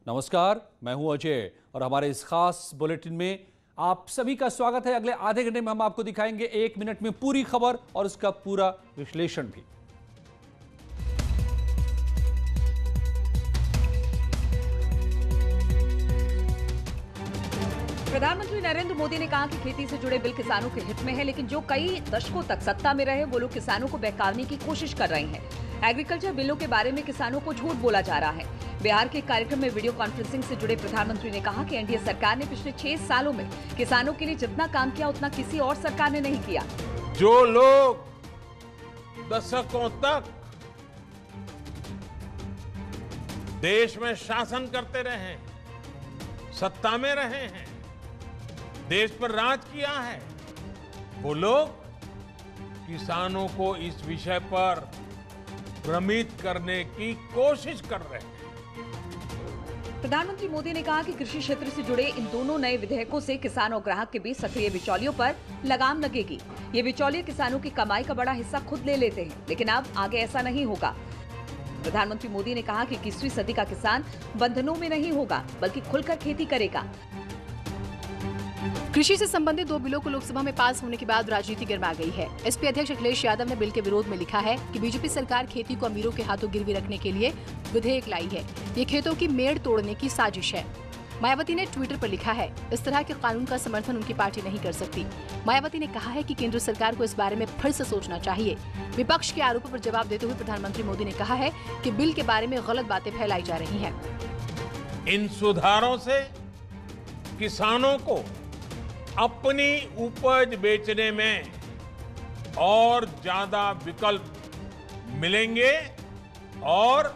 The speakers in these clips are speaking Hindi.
नमस्कार, मैं हूं अजय और हमारे इस खास बुलेटिन में आप सभी का स्वागत है। अगले आधे घंटे में हम आपको दिखाएंगे 1 मिनट में पूरी खबर और उसका पूरा विश्लेषण भी। प्रधानमंत्री नरेंद्र मोदी ने कहा कि खेती से जुड़े बिल किसानों के हित में है, लेकिन जो कई दशकों तक सत्ता में रहे वो लोग किसानों को बहकाने की कोशिश कर रहे हैं। एग्रीकल्चर बिलों के बारे में किसानों को झूठ बोला जा रहा है। बिहार के कार्यक्रम में वीडियो कॉन्फ्रेंसिंग से जुड़े प्रधानमंत्री ने कहा कि एनडीए सरकार ने पिछले 6 सालों में किसानों के लिए जितना काम किया उतना किसी और सरकार ने नहीं किया। जो लोग दशकों तक देश में शासन करते रहे हैं, सत्ता में रहे हैं, देश पर राज किया है, वो लोग किसानों को इस विषय पर भ्रमित करने की कोशिश कर रहे हैं। प्रधानमंत्री मोदी ने कहा कि कृषि क्षेत्र से जुड़े इन दोनों नए विधेयकों से किसान और ग्राहक के बीच सक्रिय बिचौलियों पर लगाम लगेगी। ये बिचौलिए किसानों की कमाई का बड़ा हिस्सा खुद ले लेते हैं, लेकिन अब आगे ऐसा नहीं होगा। प्रधानमंत्री मोदी ने कहा कि 21वीं सदी का किसान बंधनों में नहीं होगा, बल्कि खुलकर खेती करेगा। कृषि से संबंधित 2 बिलों को लोकसभा में पास होने के बाद राजनीति गर्मा गई है। एसपी अध्यक्ष अखिलेश यादव ने बिल के विरोध में लिखा है कि बीजेपी सरकार खेती को अमीरों के हाथों गिरवी रखने के लिए विधेयक लाई है। ये खेतों की मेड़ तोड़ने की साजिश है। मायावती ने ट्विटर पर लिखा है, इस तरह के कानून का समर्थन उनकी पार्टी नहीं कर सकती। मायावती ने कहा है कि केंद्र सरकार को इस बारे में फिर से सोचना चाहिए। विपक्ष के आरोपों पर जवाब देते हुए प्रधानमंत्री मोदी ने कहा है कि बिल के बारे में गलत बातें फैलाई जा रही हैं। इन सुधारों से किसानों को अपनी उपज बेचने में और ज्यादा विकल्प मिलेंगे और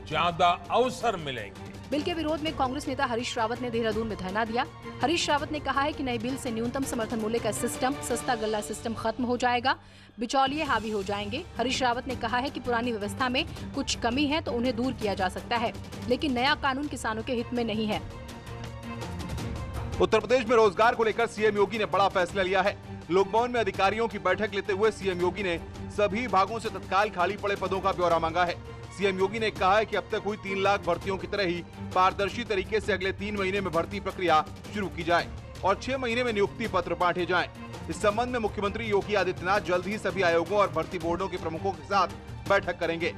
ज्यादा अवसर मिलेंगे। बिल के विरोध में कांग्रेस नेता हरीश रावत ने देहरादून में धरना दिया। हरीश रावत ने कहा है कि नए बिल से न्यूनतम समर्थन मूल्य का सिस्टम, सस्ता गल्ला सिस्टम खत्म हो जाएगा, बिचौलिए हावी हो जाएंगे। हरीश रावत ने कहा है कि पुरानी व्यवस्था में कुछ कमी है तो उन्हें दूर किया जा सकता है, लेकिन नया कानून किसानों के हित में नहीं है। उत्तर प्रदेश में रोजगार को लेकर सीएम योगी ने बड़ा फैसला लिया है। लोकभवन में अधिकारियों की बैठक लेते हुए सीएम योगी ने सभी विभागों से तत्काल खाली पड़े पदों का ब्यौरा मांगा है। सीएम योगी ने कहा है कि अब तक हुई 3 लाख भर्तियों की तरह ही पारदर्शी तरीके से अगले 3 महीने में भर्ती प्रक्रिया शुरू की जाए और 6 महीने में नियुक्ति पत्र बांटे जाएं। इस संबंध में मुख्यमंत्री योगी आदित्यनाथ जल्द ही सभी आयोगों और भर्ती बोर्डों के प्रमुखों के साथ बैठक करेंगे।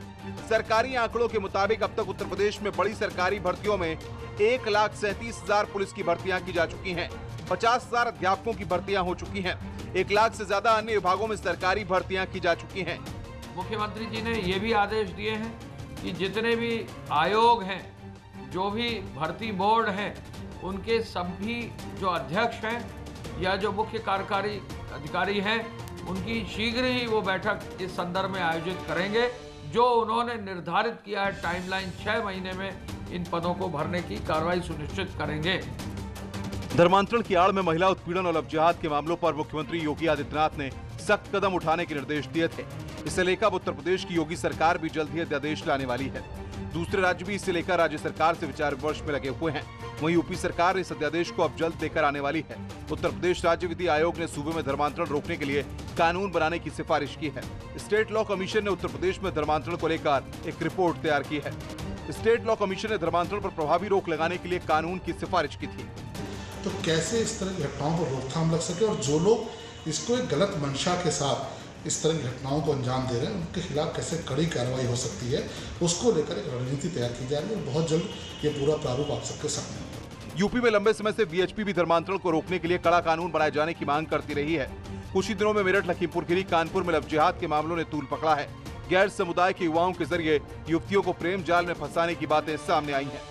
सरकारी आंकड़ों के मुताबिक अब तक उत्तर प्रदेश में बड़ी सरकारी भर्तियों में 1,37,000 पुलिस की भर्तियां की जा चुकी हैं, 50,000 अध्यापकों की भर्तियां हो चुकी हैं, 1 लाख से ज्यादा अन्य विभागों में सरकारी भर्तियां की जा चुकी हैं। मुख्यमंत्री जी ने ये भी आदेश दिए हैं कि जितने भी आयोग हैं, जो भी भर्ती बोर्ड हैं, उनके सभी जो अध्यक्ष हैं या जो मुख्य कार्यकारी अधिकारी हैं, उनकी शीघ्र ही वो बैठक इस संदर्भ में आयोजित करेंगे। जो उन्होंने निर्धारित किया है टाइमलाइन, 6 महीने में इन पदों को भरने की कार्रवाई सुनिश्चित करेंगे। धर्मांतरण की आड़ में महिला उत्पीड़न और लव जिहाद के मामलों पर मुख्यमंत्री योगी आदित्यनाथ ने सख्त कदम उठाने के निर्देश दिए थे। इसे लेकर उत्तर प्रदेश की योगी सरकार भी जल्द ही अध्यादेश लाने वाली है। दूसरे राज्य भी इसे लेकर राज्य सरकार से विचार विमर्श में लगे हुए हैं। वहीं यूपी सरकार इस अध्यादेश को अब जल्द लेकर आने वाली है। उत्तर प्रदेश राज्य विधि आयोग ने सूबे में धर्मांतरण रोकने के लिए कानून बनाने की सिफारिश की है। स्टेट लॉ कमीशन ने उत्तर प्रदेश में धर्मांतरण को लेकर एक रिपोर्ट तैयार की है। स्टेट लॉ कमीशन ने धर्मांतरण पर प्रभावी रोक लगाने के लिए कानून की सिफारिश की थी। तो कैसे इस तरह की घटनाओं पर रोकथाम लग सके और जो लोग इसको एक गलत मंशा के साथ इस तरह की घटनाओं को अंजाम दे रहे हैं, उनके खिलाफ कैसे कड़ी कार्रवाई हो सकती है, उसको लेकर एक रणनीति तैयार की जा रही है और बहुत जल्द ये पूरा प्रारूप आप सबके सामने होगा। यूपी में लंबे समय से वीएचपी भी धर्मांतरण को रोकने के लिए कड़ा कानून बनाए जाने की मांग करती रही है। कुछ ही दिनों में मेरठ, लखीमपुर खीरी, कानपुर में लव जिहाद के मामलों ने तूल पकड़ा है। गैर समुदाय के युवाओं के जरिए युवतियों को प्रेम जाल में फंसाने की बातें सामने आई हैं।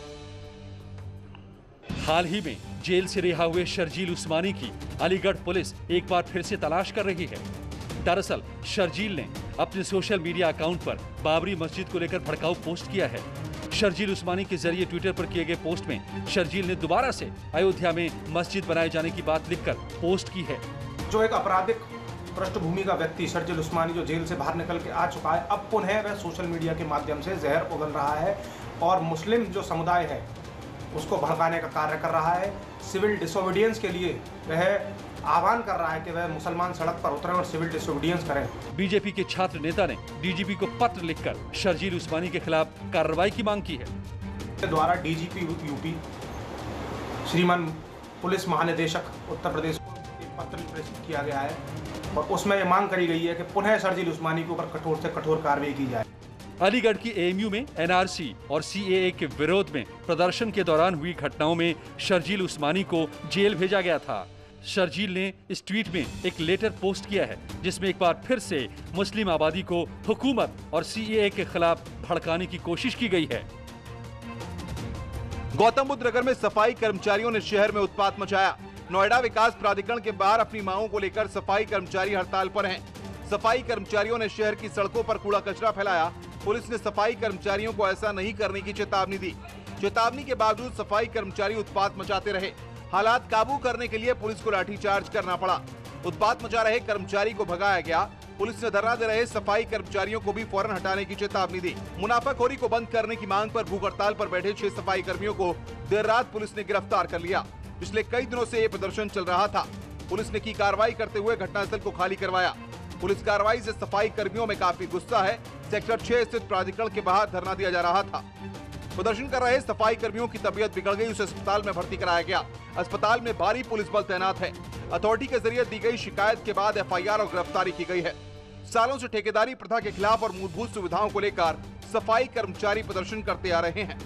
हाल ही में जेल से रिहा हुए शर्जील उस्मानी की अलीगढ़ पुलिस एक बार फिर से तलाश कर रही है। दरअसल शर्जील ने अपने सोशल मीडिया अकाउंट पर बाबरी मस्जिद को लेकर भड़काऊ पोस्ट किया है। शर्जील उस्मानी के जरिए ट्विटर पर किए गए पोस्ट में शर्जील ने दोबारा से अयोध्या में मस्जिद बनाए जाने की बात लिखकर पोस्ट की है। जो एक आपराधिक पृष्ठभूमि का व्यक्ति शर्जील उस्मानी जो जेल से बाहर निकल के आ चुका है, अब पुनः वह सोशल मीडिया के माध्यम से जहर उगल रहा है और मुस्लिम जो समुदाय है उसको भड़काने का कार्य कर रहा है। सिविल डिसोबीडियंस के लिए वह आह्वान कर रहा है कि वह मुसलमान सड़क पर उतरें और सिविल डिसोबीडियंस करें। बीजेपी के छात्र नेता ने डीजीपी को पत्र लिखकर शर्जील उस्मानी के खिलाफ कार्रवाई की मांग की है। द्वारा डीजीपी यूपी श्रीमान पुलिस महानिदेशक उत्तर प्रदेश को एक पत्र प्रेषित किया गया है और उसमें ये मांग करी गई है कि पुनः शर्जील उस्मानी के ऊपर कठोर से कठोर कार्रवाई की जाए। अलीगढ़ की एएमयू में एनआरसी और सीएए के विरोध में प्रदर्शन के दौरान हुई घटनाओं में शर्जील उस्मानी को जेल भेजा गया था। शर्जील ने इस ट्वीट में एक लेटर पोस्ट किया है जिसमें एक बार फिर से मुस्लिम आबादी को हुकूमत और सीएए के खिलाफ भड़काने की कोशिश की गई है। गौतम बुद्ध नगर में सफाई कर्मचारियों ने शहर में उत्पात मचाया। नोएडा विकास प्राधिकरण के बाहर अपनी मांगों को लेकर सफाई कर्मचारी हड़ताल पर हैं। सफाई कर्मचारियों ने शहर की सड़कों पर कूड़ा कचरा फैलाया। पुलिस ने सफाई कर्मचारियों को ऐसा नहीं करने की चेतावनी दी। चेतावनी के बावजूद सफाई कर्मचारी उत्पात मचाते रहे। हालात काबू करने के लिए पुलिस को लाठीचार्ज करना पड़ा। उत्पात मचा रहे कर्मचारी को भगाया गया। पुलिस ने धरना दे रहे सफाई कर्मचारियों को भी फौरन हटाने की चेतावनी दी। मुनाफाखोरी को बंद करने की मांग पर भूख हड़ताल पर बैठे 6 सफाई कर्मियों को देर रात पुलिस ने गिरफ्तार कर लिया। पिछले कई दिनों से ये प्रदर्शन चल रहा था। पुलिस ने की कार्रवाई करते हुए घटनास्थल को खाली करवाया। पुलिस कार्रवाई से सफाई कर्मियों में काफी गुस्सा है। सेक्टर 6 स्थित प्राधिकरण के बाहर धरना दिया जा रहा था। प्रदर्शन कर रहे सफाई कर्मियों की तबीयत बिगड़ गई, उसे अस्पताल में भर्ती कराया गया। अस्पताल में भारी पुलिस बल तैनात है। अथॉरिटी के जरिए दी गई शिकायत के बाद एफआईआर और गिरफ्तारी की गई है। सालों से ठेकेदारी प्रथा के खिलाफ और मूलभूत सुविधाओं को लेकर सफाई कर्मचारी प्रदर्शन करते आ रहे हैं।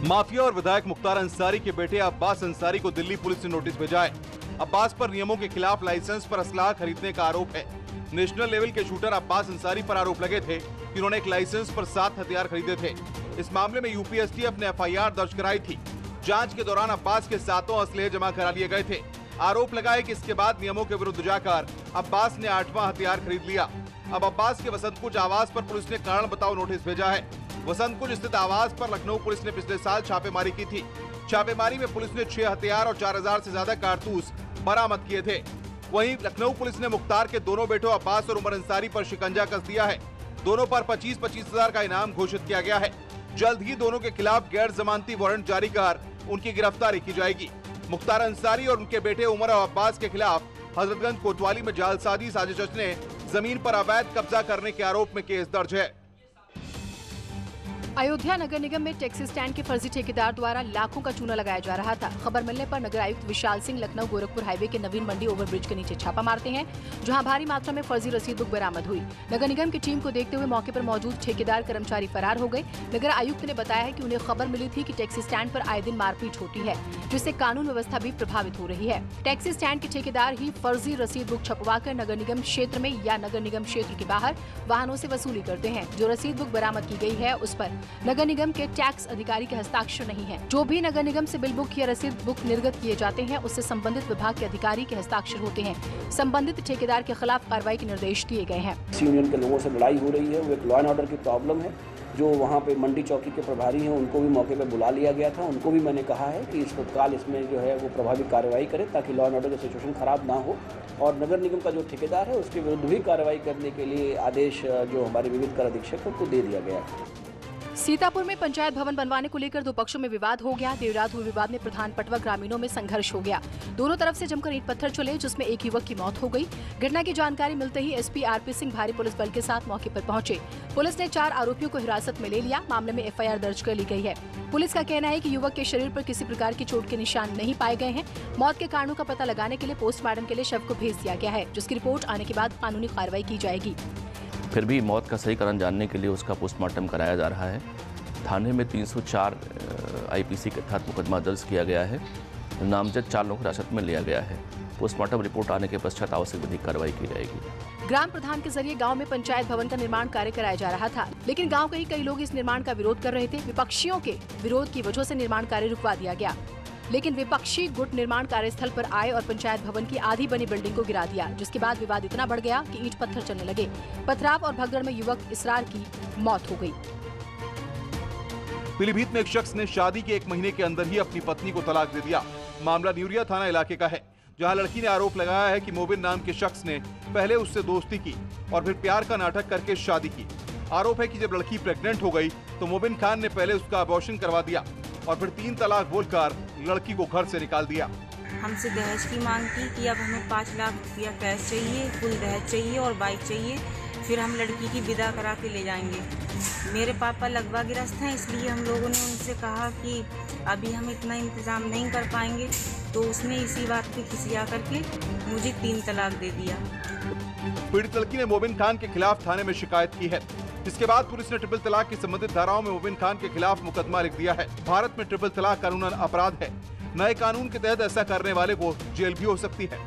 माफिया और विधायक मुख्तार अंसारी के बेटे अब्बास अंसारी को दिल्ली पुलिस ने नोटिस भेजा है। अब्बास पर नियमों के खिलाफ लाइसेंस पर असलाह खरीदने का आरोप है। नेशनल लेवल के शूटर अब्बास अंसारी पर आरोप लगे थे कि उन्होंने एक लाइसेंस पर 7 हथियार खरीदे थे। इस मामले में यूपी एसटीएफ ने एफआईआर दर्ज कराई थी। जांच के दौरान अब्बास के 7 असलहे जमा करा लिए गए थे। आरोप लगा है कि इसके बाद नियमों के विरुद्ध जाकर अब्बास ने 8वां हथियार खरीद लिया। अब अब्बास के वसंतकुंज आवास पर पुलिस ने कारण बताओ नोटिस भेजा है। वसंतकुंज स्थित आवास पर लखनऊ पुलिस ने पिछले साल छापेमारी की थी। छापेमारी में पुलिस ने 6 हथियार और 4000 से ज्यादा कारतूस बरामद किए थे। वहीं लखनऊ पुलिस ने मुख्तार के दोनों बेटों अब्बास और उमर अंसारी पर शिकंजा कस दिया है। दोनों पर 25-25 हजार का इनाम घोषित किया गया है। जल्द ही दोनों के खिलाफ गैर जमानती वारंट जारी कर उनकी गिरफ्तारी की जाएगी। मुख्तार अंसारी और उनके बेटे उमर और अब्बास के खिलाफ हजरतगंज कोतवाली में जालसाजी साजिश रचने, जमीन पर अवैध कब्जा करने के आरोप में केस दर्ज है। अयोध्या नगर निगम में टैक्सी स्टैंड के फर्जी ठेकेदार द्वारा लाखों का चूना लगाया जा रहा था। खबर मिलने पर नगर आयुक्त विशाल सिंह लखनऊ गोरखपुर हाईवे के नवीन मंडी ओवरब्रिज के नीचे छापा मारते हैं, जहां भारी मात्रा में फर्जी रसीद बुक बरामद हुई। नगर निगम की टीम को देखते हुए मौके पर मौजूद ठेकेदार कर्मचारी फरार हो गए। नगर आयुक्त ने बताया है कि उन्हें खबर मिली थी कि टैक्सी स्टैंड पर आए दिन मारपीट होती है, जिससे कानून व्यवस्था भी प्रभावित हो रही है। टैक्सी स्टैंड के ठेकेदार ही फर्जी रसीद बुक छपवाकर नगर निगम क्षेत्र में या नगर निगम क्षेत्र के बाहर वाहनों से वसूली करते हैं। जो रसीद बुक बरामद की गई है उस पर नगर निगम टैक्स अधिकारी के हस्ताक्षर नहीं है। जो भी नगर निगम से बिल बुक या रसीद बुक निर्गत किए जाते हैं उससे संबंधित विभाग के अधिकारी के हस्ताक्षर होते हैं। संबंधित ठेकेदार के खिलाफ कार्रवाई के निर्देश दिए गए हैं। यूनियन के लोगों से लड़ाई हो रही है, वो एक लॉ एंड ऑर्डर की प्रॉब्लम है। जो वहाँ पे मंडी चौकी के प्रभारी हैं उनको भी मौके पे बुला लिया गया था। उनको भी मैंने कहा है कि इस तत्काल इसमें जो है वो प्रभावी कार्रवाई करें ताकि लॉ एंड ऑर्डर की सिचुएशन खराब ना हो। और नगर निगम का जो ठेकेदार है उसके विरुद्ध भी कार्रवाई करने के लिए आदेश जो हमारे विविध कर अधीक्षक है उनको दे दिया गया है। सीतापुर में पंचायत भवन बनवाने को लेकर 2 पक्षों में विवाद हो गया। देर रात हुए विवाद में प्रधान पटवा ग्रामीणों में संघर्ष हो गया। दोनों तरफ से जमकर ईंट पत्थर चले, जिसमें एक युवक की मौत हो गई। घटना की जानकारी मिलते ही एसपी आरपी सिंह भारी पुलिस बल के साथ मौके पर पहुंचे। पुलिस ने 4 आरोपियों को हिरासत में ले लिया। मामले में एफआईआर दर्ज कर ली गई है। पुलिस का कहना है कि युवक के शरीर पर किसी प्रकार की चोट के निशान नहीं पाए गए हैं। मौत के कारणों का पता लगाने के लिए पोस्टमार्टम के लिए शव को भेज दिया गया है, जिसकी रिपोर्ट आने के बाद कानूनी कार्रवाई की जाएगी। फिर भी मौत का सही कारण जानने के लिए उसका पोस्टमार्टम कराया जा रहा है। थाने में 304 आईपीसी के तहत मुकदमा दर्ज किया गया है। नामजद 4 लोगों को हिरासत में लिया गया है। पोस्टमार्टम रिपोर्ट आने के पश्चात आवश्यक विधिक कार्रवाई की जाएगी। ग्राम प्रधान के जरिए गांव में पंचायत भवन का निर्माण कार्य कराया जा रहा था, लेकिन गांव के ही कई लोग इस निर्माण का विरोध कर रहे थे। विपक्षियों के विरोध की वजह से निर्माण कार्य रुकवा दिया गया, लेकिन विपक्षी गुट निर्माण कार्यस्थल पर आए और पंचायत भवन की आधी बनी बिल्डिंग को गिरा दिया, जिसके बाद विवाद इतना बढ़ गया कि ईंट पत्थर चलने लगे। पथराव और भगदड़ में युवक इसरार की मौत हो गई। पीलीभीत में एक शख्स ने शादी के 1 महीने के अंदर ही अपनी पत्नी को तलाक दे दिया। मामला न्यूरिया थाना इलाके का है, जहां लड़की ने आरोप लगाया है कि मोबिन नाम के शख्स ने पहले उससे दोस्ती की और फिर प्यार का नाटक करके शादी की। आरोप है कि जब लड़की प्रेग्नेंट हो गई तो मोबिन खान ने पहले उसका अबॉर्शन करवा दिया और फिर 3 तलाक बोलकर लड़की को घर से निकाल दिया। हमसे दहेज की मांग की कि अब हमें 5 लाख रुपया कैश चाहिए, फुल दहेज चाहिए और बाइक चाहिए। फिर हम लड़की की विदा करा के ले जाएंगे। मेरे पापा लगवा गिरस्त हैं, इसलिए हम लोगों ने उनसे कहा कि अभी हम इतना इंतज़ाम नहीं कर पाएंगे, तो उसने इसी बात पे खिसिया करके मुझे 3 तलाक दे दिया। पीड़ित लड़की ने मोबिन खान के खिलाफ थाने में शिकायत की है। इसके बाद पुलिस ने ट्रिपल तलाक की संबंधित धाराओं में मोबिन खान के खिलाफ मुकदमा लिख दिया है। भारत में ट्रिपल तलाक कानूनन अपराध है। नए कानून के तहत ऐसा करने वाले को जेल भी हो सकती है।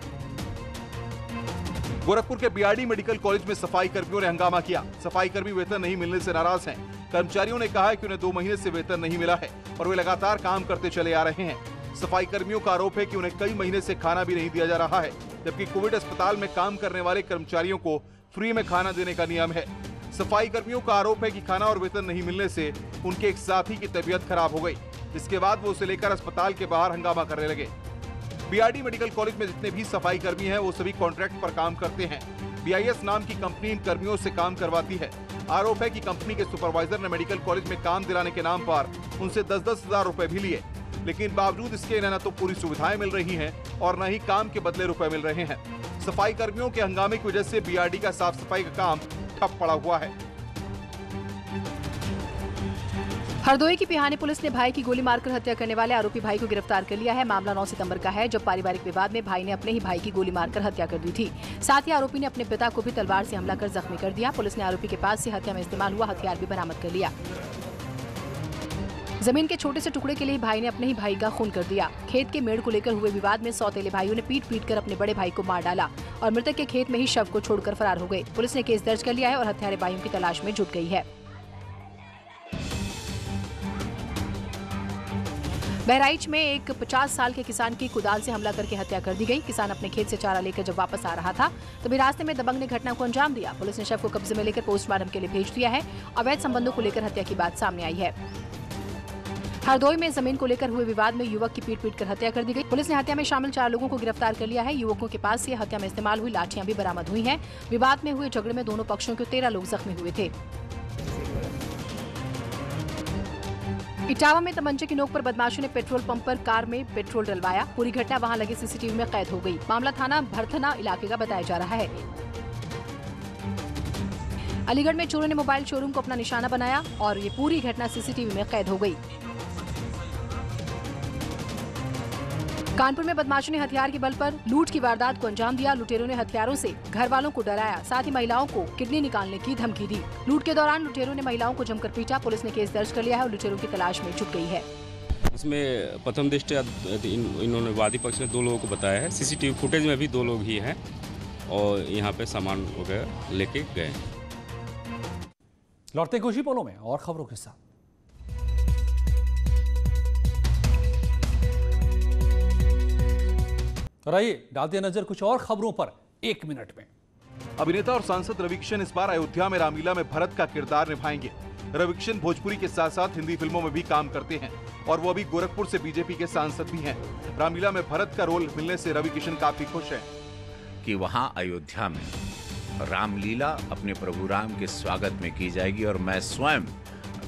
गोरखपुर के बीआरडी मेडिकल कॉलेज में सफाई कर्मियों ने हंगामा किया। सफाई कर्मी वेतन नहीं मिलने से नाराज हैं। कर्मचारियों ने कहा है कि उन्हें 2 महीने से वेतन नहीं मिला है और वे लगातार काम करते चले आ रहे हैं। सफाई कर्मियों का आरोप है कि उन्हें कई महीने से खाना भी नहीं दिया जा रहा है, जबकि कोविड अस्पताल में काम करने वाले कर्मचारियों को फ्री में खाना देने का नियम है। सफाई कर्मियों का आरोप है कि खाना और वेतन नहीं मिलने से उनके एक साथी की तबीयत खराब हो गई। इसके बाद वो उसे लेकर अस्पताल के बाहर हंगामा करने लगे। बीआरडी मेडिकल कॉलेज में जितने भी सफाई कर्मी हैं वो सभी कॉन्ट्रैक्ट पर काम करते हैं। बीआईएस नाम की कंपनी इन कर्मियों से काम करवाती है। आरोप है कि कंपनी के सुपरवाइजर ने मेडिकल कॉलेज में काम दिलाने के नाम पर उनसे 10-10 हजार रुपए भी लिए, लेकिन बावजूद इसके इन्हें न तो पूरी सुविधाएं मिल रही हैं और न ही काम के बदले रुपए मिल रहे हैं। सफाई कर्मियों के हंगामे की वजह से बीआरडी का साफ सफाई का काम ठप पड़ा हुआ है। हरदोई की पिहानी पुलिस ने भाई की गोली मारकर हत्या करने वाले आरोपी भाई को गिरफ्तार कर लिया है। मामला 9 सितंबर का है, जब पारिवारिक विवाद में भाई ने अपने ही भाई की गोली मारकर हत्या कर दी थी। साथ ही आरोपी ने अपने पिता को भी तलवार से हमला कर जख्मी कर दिया। पुलिस ने आरोपी के पास से हत्या में इस्तेमाल हुआ हथियार भी बरामद कर लिया। जमीन के छोटे से टुकड़े के लिए भाई ने अपने ही भाई का खून कर दिया। खेत के मेड़ को लेकर हुए विवाद में सौतेले भाइयों ने पीट कर अपने बड़े भाई को मार डाला और मृतक के खेत में ही शव को छोड़कर फरार हो गए। पुलिस ने केस दर्ज कर लिया है और हत्यारे भाइयों की तलाश में जुट गई है। बहराइच में एक 50 साल के किसान की कुदाल से हमला करके हत्या कर दी गई। किसान अपने खेत से चारा लेकर जब वापस आ रहा था तभी रास्ते में दबंग ने घटना को अंजाम दिया। पुलिस ने शव को कब्जे में लेकर पोस्टमार्टम के लिए भेज दिया है। अवैध संबंधों को लेकर हत्या की बात सामने आई है। हरदोई में जमीन को लेकर हुए विवाद में युवक की पीट कर हत्या कर दी गई। पुलिस ने हत्या में शामिल 4 लोगों को गिरफ्तार कर लिया है। युवकों के पास से हत्या में इस्तेमाल हुई लाठियां भी बरामद हुई हैं। विवाद में हुए झगड़े में दोनों पक्षों के 13 लोग जख्मी हुए थे। इटावा में तमंचे की नोक पर बदमाशों ने पेट्रोल पंप पर कार में पेट्रोल डलवाया। पूरी घटना वहां लगे सीसीटीवी में कैद हो गई। मामला थाना भरथना इलाके का बताया जा रहा है। अलीगढ़ में चोरों ने मोबाइल शोरूम को अपना निशाना बनाया और ये पूरी घटना सीसीटीवी में कैद हो गई। कानपुर में बदमाशों ने हथियार के बल पर लूट की वारदात को अंजाम दिया। लुटेरों ने हथियारों से घर वालों को डराया, साथ ही महिलाओं को किडनी निकालने की धमकी दी। लूट के दौरान लुटेरों ने महिलाओं को जमकर पीटा। पुलिस ने केस दर्ज कर लिया है और लुटेरों की तलाश में जुट गई है। इसमें प्रथम दृष्टया इन्होंने वादी पक्ष ने 2 लोगों को बताया है। सीसीटीवी फुटेज में भी 2 लोग ही हैं और यहाँ पे सामान वगैरह लेके गए। लौटते कुछ ही पलों में और खबरों के साथ। और आइए डालते नजर कुछ और खबरों पर 1 मिनट में। अभिनेता और सांसद रवि किशन इस बार अयोध्या में रामलीला में भरत का किरदार निभाएंगे। रवि किशन भोजपुरी के साथ साथ हिंदी फिल्मों में भी काम करते हैं और वो अभी गोरखपुर से बीजेपी के सांसद भी हैं। रामलीला में भरत का रोल मिलने से रवि किशन काफी खुश हैं कि वहां अयोध्या में रामलीला अपने प्रभु राम के स्वागत में की जाएगी और मैं स्वयं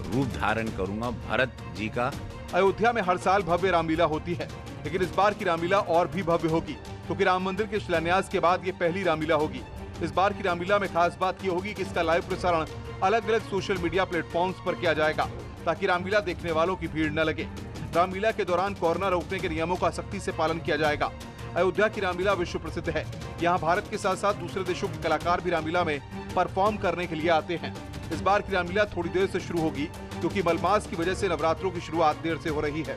रूप धारण करूंगा भरत जी का। अयोध्या में हर साल भव्य रामलीला होती है, लेकिन इस बार की रामलीला और भी भव्य होगी क्योंकि राम मंदिर के शिलान्यास के बाद ये पहली रामलीला होगी। इस बार की रामलीला में खास बात ये होगी कि इसका लाइव प्रसारण अलग अलग सोशल मीडिया प्लेटफॉर्म्स पर किया जाएगा ताकि रामलीला देखने वालों की भीड़ न लगे। रामलीला के दौरान कोरोना रोकने के नियमों का सख्ती से पालन किया जाएगा। अयोध्या की रामलीला विश्व प्रसिद्ध है। यहाँ भारत के साथ साथ दूसरे देशों के कलाकार भी रामलीला में परफॉर्म करने के लिए आते हैं। इस बार की रामलीला थोड़ी देर से शुरू होगी क्योंकि मलमास की वजह से नवरात्रों की शुरुआत देर से हो रही है।